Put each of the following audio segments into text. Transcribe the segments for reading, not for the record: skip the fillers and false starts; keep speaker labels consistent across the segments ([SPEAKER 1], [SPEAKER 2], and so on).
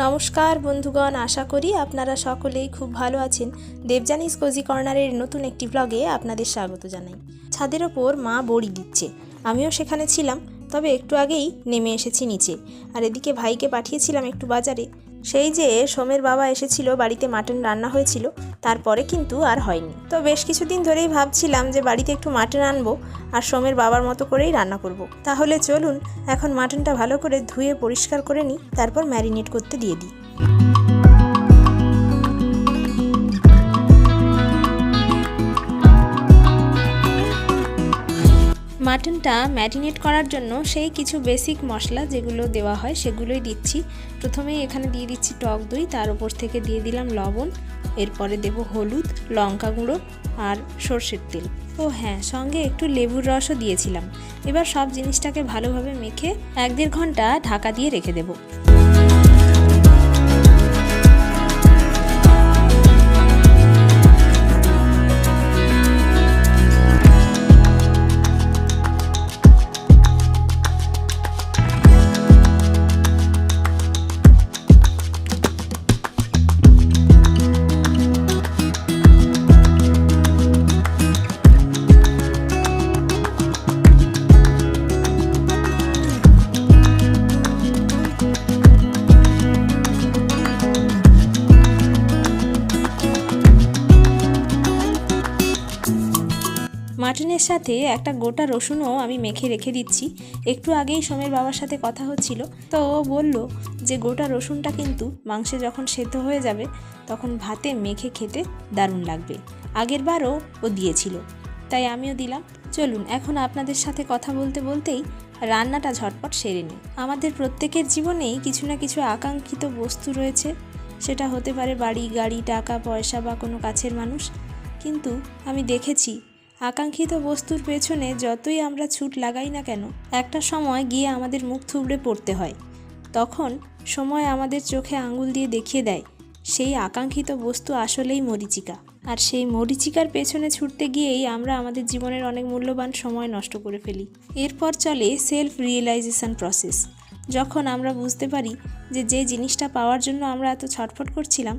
[SPEAKER 1] নমস্কার বন্ধুগণ, আশা করি আপনারা সকলেই খুব ভালো আছেন। দেবযানীস কোজি কর্নারের নতুন একটি ব্লগে আপনাদের স্বাগত জানাই। ছাদের ওপর মা বড়ি দিচ্ছে, আমিও সেখানে ছিলাম, তবে একটু আগেই নেমে এসেছি নিচে। আর এদিকে ভাইকে পাঠিয়েছিলাম একটু বাজারে। সেই যে সোমের বাবা এসেছিল, বাড়িতে মাটন রান্না হয়েছিল, তারপরে কিন্তু আর হয়নি। তো বেশ কিছুদিন ধরেই ভাবছিলাম যে বাড়িতে একটু মাটন আনবো আর সোমের বাবার মতো করেই রান্না করব। তাহলে চলুন এখন মাটনটা ভালো করে ধুয়ে পরিষ্কার করে নিই, তারপর ম্যারিনেট করতে দিয়ে দিই। মাটনটা ম্যারিনেট করার জন্য সেই কিছু বেসিক মশলা যেগুলো দেওয়া হয় সেগুলোই দিচ্ছি। প্রথমেই এখানে দিয়ে দিচ্ছি টক দই, তার উপর থেকে দিয়ে দিলাম লবণ, এরপরে দেব হলুদ, লঙ্কা গুঁড়ো আর সর্ষের তেল। ও হ্যাঁ, সঙ্গে একটু লেবুর রসও দিয়েছিলাম। এবার সব জিনিসটাকে ভালোভাবে মেখে 1-1.5 ঘন্টা ঢাকা দিয়ে রেখে দেবো। মাটনের সাথে একটা গোটা রসুনও আমি মেখে রেখে দিচ্ছি। একটু আগেই সোমের বাবার সাথে কথা হচ্ছিল, তো ও বলল যে গোটা রসুনটা কিন্তু মাংসে যখন সেদ্ধ হয়ে যাবে তখন ভাতে মেখে খেতে দারুণ লাগবে। আগের বারও ও দিয়েছিল, তাই আমিও দিলাম। চলুন এখন আপনাদের সাথে কথা বলতে বলতেই রান্নাটা ঝটপট সেরে নিই। আমাদের প্রত্যেকের জীবনেই কিছু না কিছু আকাঙ্ক্ষিত বস্তু রয়েছে, সেটা হতে পারে বাড়ি, গাড়ি, টাকা পয়সা বা কোনো কাছের মানুষ। কিন্তু আমি দেখেছি আকাঙ্ক্ষিত বস্তুর পেছনে যতই আমরা ছুট লাগাই না কেন, একটা সময় গিয়ে আমাদের মুখ থুবড়ে পড়তে হয়। তখন সময় আমাদের চোখে আঙুল দিয়ে দেখিয়ে দেয় সেই আকাঙ্ক্ষিত বস্তু আসলেই মরীচিকা। আর সেই মরীচিকার পেছনে ছুটতে গিয়েই আমরা আমাদের জীবনের অনেক মূল্যবান সময় নষ্ট করে ফেলি। এরপর চলে সেলফ রিয়েলাইজেশন প্রসেস। যখন আমরা বুঝতে পারি যে যে জিনিসটা পাওয়ার জন্য আমরা এত ছটফট করছিলাম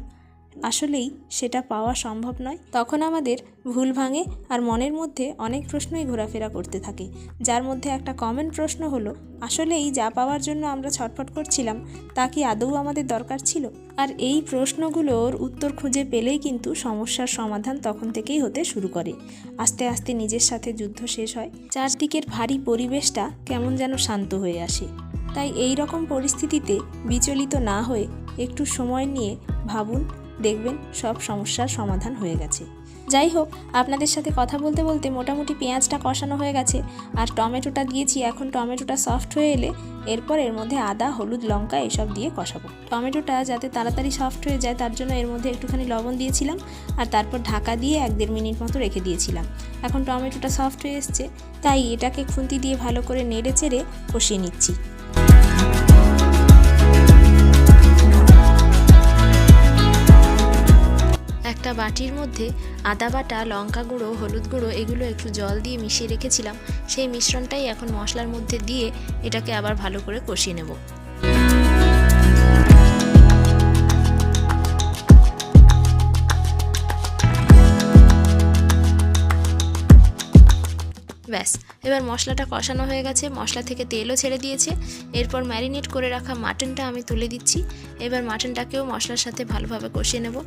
[SPEAKER 1] আসলেই সেটা পাওয়া সম্ভব নয়, তখন আমাদের ভুল ভাঙে আর মনের মধ্যে অনেক প্রশ্নই ঘোরাফেরা করতে থাকে। যার মধ্যে একটা কমন প্রশ্ন হলো, আসলেই যা পাওয়ার জন্য আমরা ছটফট করছিলাম তা কি আদৌ আমাদের দরকার ছিল? আর এই প্রশ্নগুলোর উত্তর খুঁজে পেলেই কিন্তু সমস্যার সমাধান তখন থেকেই হতে শুরু করে। আস্তে আস্তে নিজের সাথে যুদ্ধ শেষ হয়, চারদিকের ভারী পরিবেশটা কেমন যেন শান্ত হয়ে আসে। তাই এই রকম পরিস্থিতিতে বিচলিত না হয়ে একটু সময় নিয়ে ভাবুন, দেখবেন সব সমস্যার সমাধান হয়ে গেছে। যাই হোক, আপনাদের সাথে কথা বলতে বলতে মোটামুটি পেঁয়াজটা কষানো হয়ে গেছে আর টমেটোটা দিয়েছি। এখন টমেটোটা সফট হয়ে এলে এরপর এর মধ্যে আদা, হলুদ, লঙ্কা এসব দিয়ে কষাবো। টমেটোটা যাতে তাড়াতাড়ি সফট হয়ে যায় তার জন্য এর মধ্যে একটুখানি লবণ দিয়েছিলাম আর তারপর ঢাকা দিয়ে 1-1.5 মিনিট মতো রেখে দিয়েছিলাম। এখন টমেটোটা সফট হয়ে এসছে, তাই এটাকে খুন্তি দিয়ে ভালো করে নেড়ে চেড়ে কষিয়ে নিচ্ছি। একটা বাটির মধ্যে আদা বাটা, লঙ্কা গুঁড়ো, হলুদ গুঁড়ো এগুলো একটু জল দিয়ে মিশিয়ে রেখেছিলাম। সেই মিশ্রণটাই এখন মশলার মধ্যে দিয়ে এটাকে আবার ভালো করে কষিয়ে নেব। ব্যাস, এবার মশলাটা কষানো হয়ে গেছে, মশলা থেকে তেলও ছেড়ে দিয়েছে। এরপর ম্যারিনেট করে রাখা মাটনটা আমি তুলে দিচ্ছি। এবার মাটনটাকেও মশলার সাথে ভালোভাবে কষিয়ে নেব।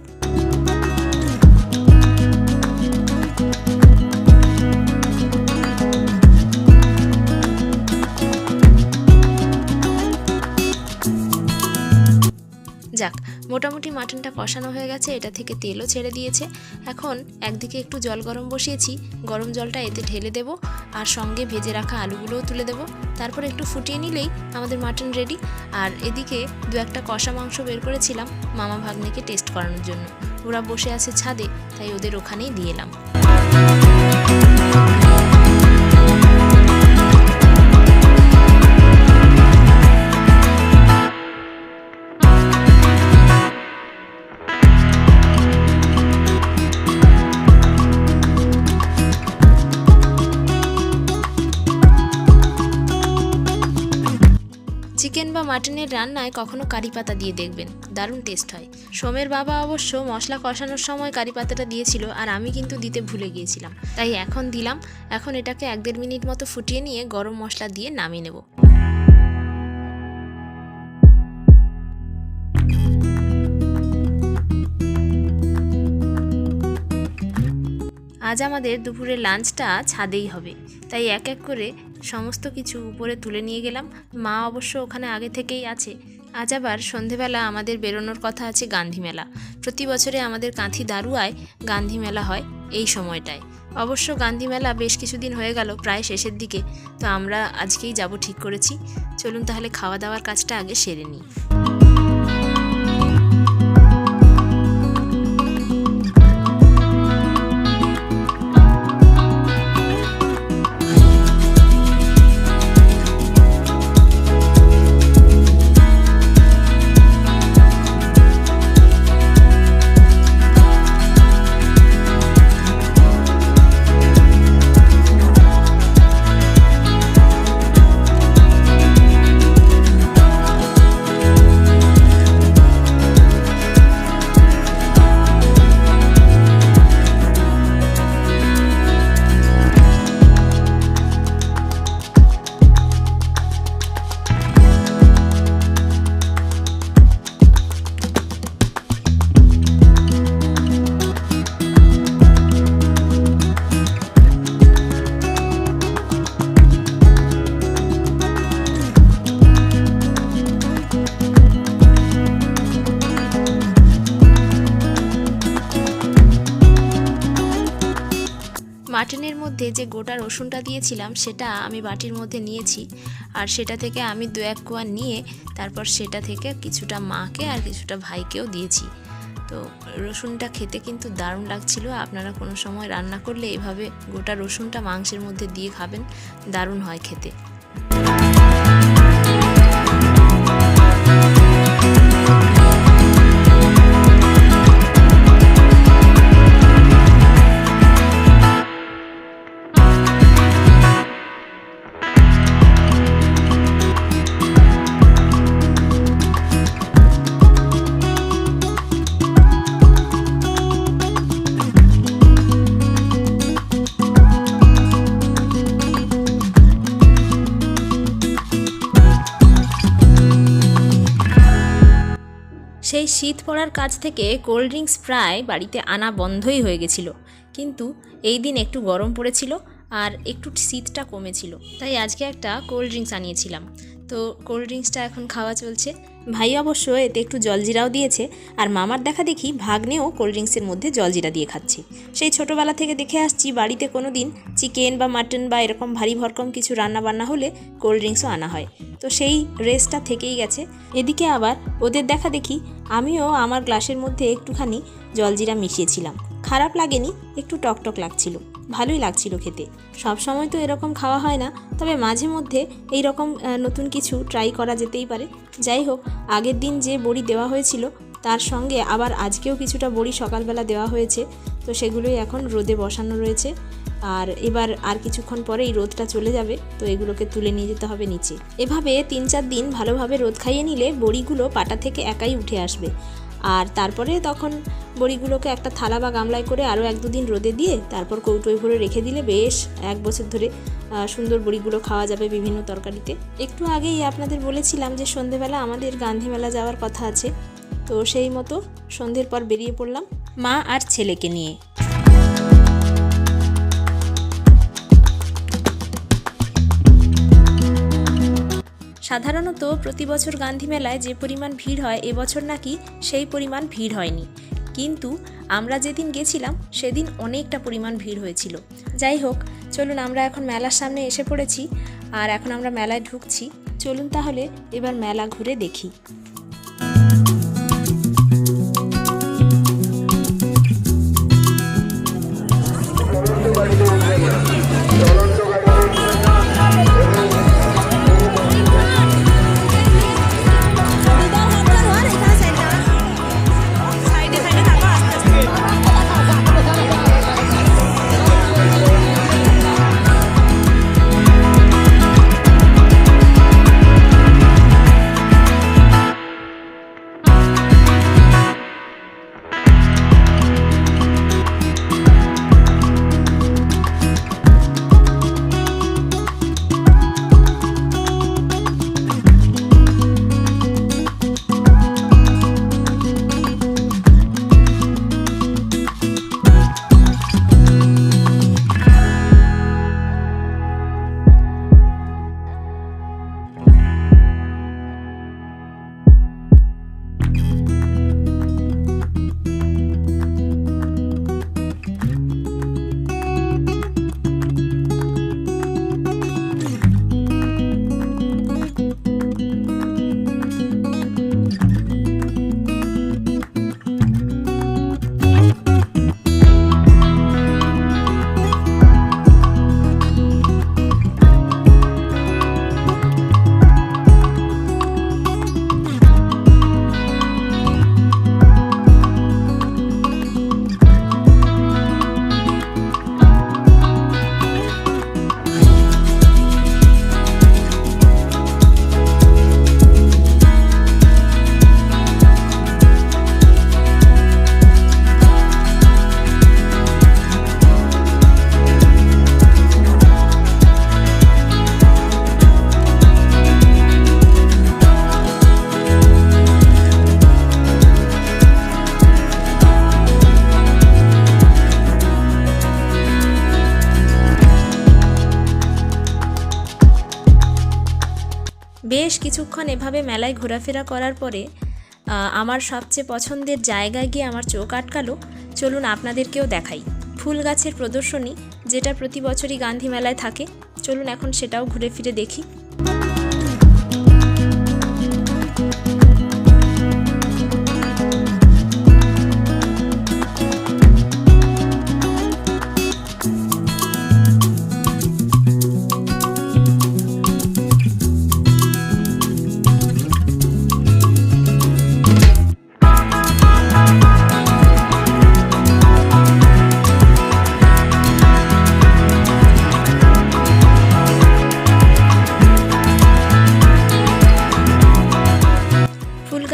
[SPEAKER 1] যাক, মোটামুটি মাটনটা কষানো হয়ে গেছে, এটা থেকে তেলও ছেড়ে দিয়েছে। এখন একদিকে একটু জল গরম বসিয়েছি, গরম জলটা এতে ঢেলে দেব আর সঙ্গে ভেজে রাখা আলুগুলোও তুলে দেব। তারপর একটু ফুটিয়ে নিলেই আমাদের মাটন রেডি। আর এদিকে 2-1টা কষা মাংস বের করেছিলাম মামা ভাগ্নেকে টেস্ট করানোর জন্য। ওরা বসে আছে ছাদে, তাই ওদের ওখানেই দিয়ে এলাম। চিকেন বা মাটনের রান্নায় কখনো কারি পাতা দিয়ে দেখবেন, দারুণ টেস্ট হয়। সোমের বাবা অবশ্য মশলা কষানোর সময় কারি পাতাটা দিয়েছিল, আর আমি কিন্তু দিতে ভুলে গিয়েছিলাম, তাই এখন দিলাম। এখন এটাকে 1-1.5 মিনিট মতো ফুটিয়ে নিয়ে গরম মশলা দিয়ে নামিয়ে নেব। আজ আমাদের দুপুরের লাঞ্চটা ছাদেই হবে, তাই এক এক করে সমস্ত কিছু উপরে তুলে নিয়ে গেলাম। মা অবশ্য ওখানে আগে থেকেই আছে। আজ আবার সন্ধেবেলা আমাদের বেরোনোর কথা আছে গান্ধী মেলা। প্রতি বছরে আমাদের কাঁথি দারুয়ায় গান্ধী মেলা হয় এই সময়টায়। অবশ্য গান্ধী মেলা বেশ কিছুদিন হয়ে গেল, প্রায় শেষের দিকে, তো আমরা আজকেই যাব ঠিক করেছি। চলুন তাহলে খাওয়া দাওয়ার কাজটা আগে সেরে নিই। মাটনের মধ্যে যে গোটা রসুনটা দিয়েছিলাম সেটা আমি বাটির মধ্যে নিয়েছি, আর সেটা থেকে আমি 2-1 কোয়া নিয়ে তারপর সেটা থেকে কিছুটা মাকে আর কিছুটা ভাইকেও দিয়েছি। তো রসুনটা খেতে কিন্তু দারুণ লাগছিল। আপনারা কোনো সময় রান্না করলে এভাবে গোটা রসুনটা মাংসের মধ্যে দিয়ে খাবেন, দারুণ হয় খেতে। সেই শীত পড়ার কাছ থেকে কোল্ড ড্রিঙ্কস প্রায় বাড়িতে আনা বন্ধই হয়ে গেছিলো, কিন্তু এই দিন একটু গরম পড়েছিল আর একটু শীতটা কমেছিল, তাই আজকে একটা কোল্ড ড্রিঙ্কস আনিয়েছিলাম। তো কোল্ড ড্রিঙ্কসটা এখন খাওয়া চলছে। ভাই অবশ্য এতে একটু জলজিরাও দিয়েছে, আর মামার দেখা দেখি ভাগ্নেও কোল্ড ড্রিঙ্কসের মধ্যে জলজিরা দিয়ে খাচ্ছে। সেই ছোটোবেলা থেকে দেখে আসছি, বাড়িতে কোনো দিন চিকেন বা মাটন বা এরকম ভারী ভরকম কিছু রান্না বান্না হলে কোল্ড ড্রিঙ্কসও আনা হয়, তো সেই রেসটা থেকেই গেছে। এদিকে আবার ওদের দেখা দেখি আমিও আমার গ্লাসের মধ্যে একটুখানি জলজিরা মিশিয়েছিলাম। খারাপ লাগেনি, একটু টকটক লাগছিল, ভালোই লাগছিল খেতে। সব সময় তো এরকম খাওয়া হয় না, তবে মাঝে মধ্যে এই রকম নতুন কিছু ট্রাই করা যেতেই পারে। যাই হোক, আগের দিন যে বড়ি দেওয়া হয়েছিল তার সঙ্গে আবার আজকেও কিছুটা বড়ি সকালবেলা দেওয়া হয়েছে, তো সেগুলোই এখন রোদে বসানো রয়েছে। আর এবার আর কিছুক্ষণ পরে এই রোদটা চলে যাবে, তো এগুলোকে তুলে নিয়ে যেতে হবে নিচে। এভাবে 3-4 দিন ভালোভাবে রোদ খাইয়ে নিলে বড়িগুলো পাটা থেকে একাই উঠে আসবে। আর তারপরে তখন বড়িগুলোকে একটা থালা বা গামলায় করে আরও 1-2 দিন রোদে দিয়ে তারপর কৌটোয় ভরে রেখে দিলে বেশ 1 বছর ধরে সুন্দর বড়িগুলো খাওয়া যাবে বিভিন্ন তরকারিতে। একটু আগেই আপনাদের বলেছিলাম যে সন্ধেবেলা আমাদের গান্ধী মেলা যাওয়ার কথা আছে, তো সেই মতো সন্ধ্যের পর বেরিয়ে পড়লাম মা আর ছেলেকে নিয়ে। সাধারণত প্রতি বছর গান্ধী মেলায় যে পরিমাণ ভিড় হয়, এবছর নাকি সেই পরিমাণ ভিড় হয়নি, কিন্তু আমরা যেদিন গেছিলাম সেদিন অনেকটা পরিমাণ ভিড় হয়েছিল। যাই হোক, চলুন আমরা এখন মেলার সামনে এসে পড়েছি, আর এখন আমরা মেলায় ঢুকছি। চলুন তাহলে এবার মেলা ঘুরে দেখি। বেশ কিছুক্ষণ এভাবে মেলায় ঘোরাফেরা করার পরে আমার সবচেয়ে পছন্দের জায়গায় গিয়ে আমার চোখ আটকালো। চলুন আপনাদেরকেও দেখাই ফুল গাছের প্রদর্শনী, যেটা প্রতি বছরই গান্ধী মেলায় থাকে। চলুন এখন সেটাও ঘুরে ফিরে দেখি।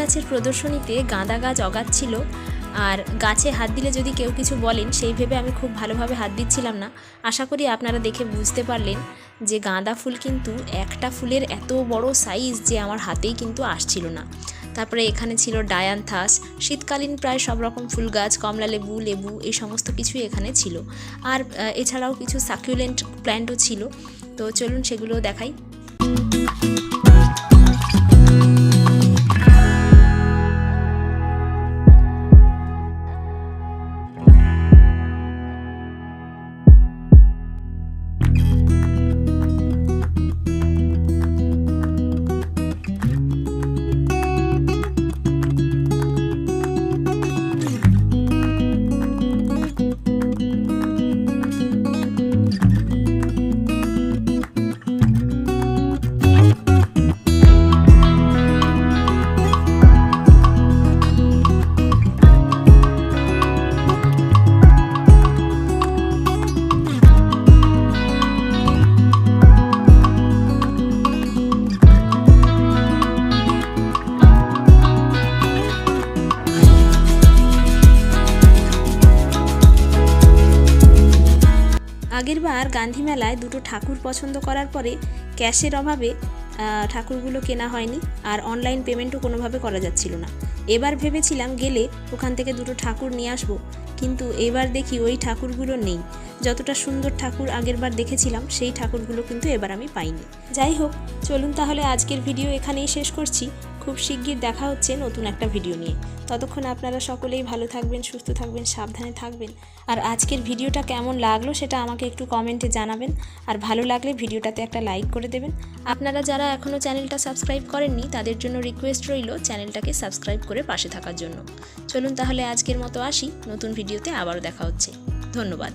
[SPEAKER 1] গাছের প্রদর্শনীতে গাঁদা গাছ অগাচ্ছিল, আর গাছে হাত দিলে যদি কেউ কিছু বলেন সেই ভেবে আমি খুব ভালোভাবে হাত দিচ্ছিলাম না। আশা করি আপনারা দেখে বুঝতে পারলেন যে গাঁদা ফুল কিন্তু একটা ফুলের এত বড় সাইজ যে আমার হাতেই কিন্তু আসছিল না। তারপরে এখানে ছিল ডায়ান্থাস, শীতকালীন প্রায় সব রকম ফুল গাছ, কমলা লেবু, লেবু এই সমস্ত কিছুই এখানে ছিল। আর এছাড়াও কিছু সাকুলেন্ট প্ল্যান্টও ছিল। তো চলুন সেগুলোও দেখাই। আগেরবার গান্ধী মেলায় দুটো ঠাকুর পছন্দ করার পরে ক্যাশের অভাবে ঠাকুরগুলো কেনা হয়নি, আর অনলাইন পেমেন্টও কোনোভাবে করা যাচ্ছিল না। এবার ভেবেছিলাম গেলে ওখান থেকে দুটো ঠাকুর নিয়ে আসবো, কিন্তু এবার দেখি ওই ঠাকুরগুলো নেই। যতটা সুন্দর ঠাকুর আগেরবার দেখেছিলাম সেই ঠাকুরগুলো কিন্তু এবার আমি পাইনি। যাই হোক, চলুন তাহলে আজকের ভিডিও এখানেই শেষ করছি। খুব শিগগির দেখা হচ্ছে নতুন একটা ভিডিও নিয়ে। ততক্ষণ আপনারা সকলেই ভালো থাকবেন, সুস্থ থাকবেন, সাবধানে থাকবেন। আর আজকের ভিডিওটা কেমন লাগলো সেটা আমাকে একটু কমেন্টে জানাবেন। আর ভালো লাগলে ভিডিওটাতে একটা লাইক করে দেবেন। আপনারা যারা এখনও চ্যানেলটা সাবস্ক্রাইব করেননি তাদের জন্য রিকোয়েস্ট রইল চ্যানেলটাকে সাবস্ক্রাইব করে পাশে থাকার জন্য। চলুন তাহলে আজকের মতো আসি, নতুন ভিডিওতে আবারও দেখা হচ্ছে। ধন্যবাদ।